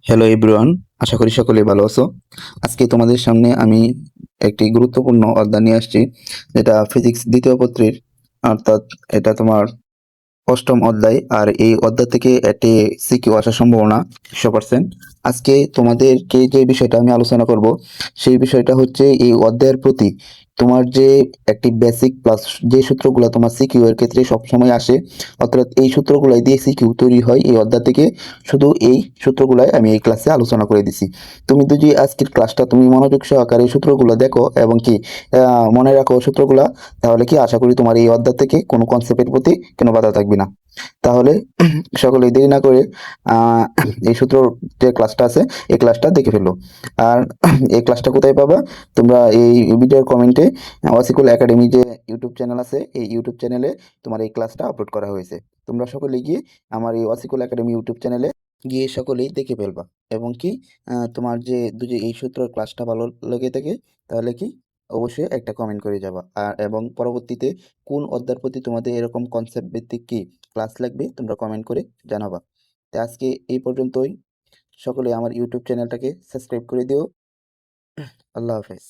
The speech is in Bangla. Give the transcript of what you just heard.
হ্যালো এভরিওয়ান, আশা করি সকলেই ভালো আছো। আজকে তোমাদের সামনে আমি একটি গুরুত্বপূর্ণ অধ্যায় নিয়ে আসছি, যেটা ফিজিক্স দ্বিতীয় পত্রের, অর্থাৎ এটা তোমার অষ্টম অধ্যায়। আর এই অধ্যায় থেকে একটি সিকিউ আসার সম্ভাবনা 100%। আজকে তোমাদেরকে যে বিষয়টা আমি আলোচনা করব, সেই বিষয়টা হচ্ছে এই অধ্যায়ের প্রতি তোমার যে একটি বেসিক প্লাস যে সূত্রগুলো তোমার সিকিউ এর ক্ষেত্রে সবসময় আসে, অর্থাৎ এই সূত্রগুলাই দিয়ে সিকিউ তৈরি হয় এই অধ্যায় থেকে। শুধু এই সূত্রগুলাই আমি এই ক্লাসে আলোচনা করে দিছি। তুমি যদি আজকের ক্লাসটা তুমি মনোযোগ সহকারে সূত্রগুলো দেখো এবং কি মনে রাখো সূত্রগুলা, তাহলে কি আশা করি তোমার এই অধ্যায় থেকে কোনো কনসেপ্টের প্রতি কোনো বাধা থাকবে না। তাহলে সকলেই দেরি না করে আহ, এই সূত্র যে ক্লাসটা আছে এই ক্লাসটা দেখে ফেলো। আর এই ক্লাসটা কোথায় পাবা? তোমরা এই ভিডিওর কমেন্টে ওয়াসিকুল একাডেমি যে ইউটিউব চ্যানেল আছে, এই ইউটিউব চ্যানেলে তোমার এই ক্লাসটা আপলোড করা হয়েছে। তোমরা সকলে গিয়ে আমার এই ওয়াসিকুল একাডেমি ইউটিউব চ্যানেলে গিয়ে সকলেই দেখে ফেলবা। এবং কি তোমার যে যদি এই সূত্রের ক্লাসটা ভালো লেগে থাকে, তাহলে কি অবশ্যই একটা কমেন্ট করে যাবা। আর এবং পরবর্তীতে কোন অধ্যায়ের প্রতি তোমাদের এরকম কনসেপ্ট ভিত্তিক কি ক্লাস লাগবে, তোমরা কমেন্ট করে জানাবা। তো আজকে এই পর্যন্তই। সকলে আমার ইউটিউব চ্যানেলটাকে সাবস্ক্রাইব করে দিও। আল্লাহ হাফেজ।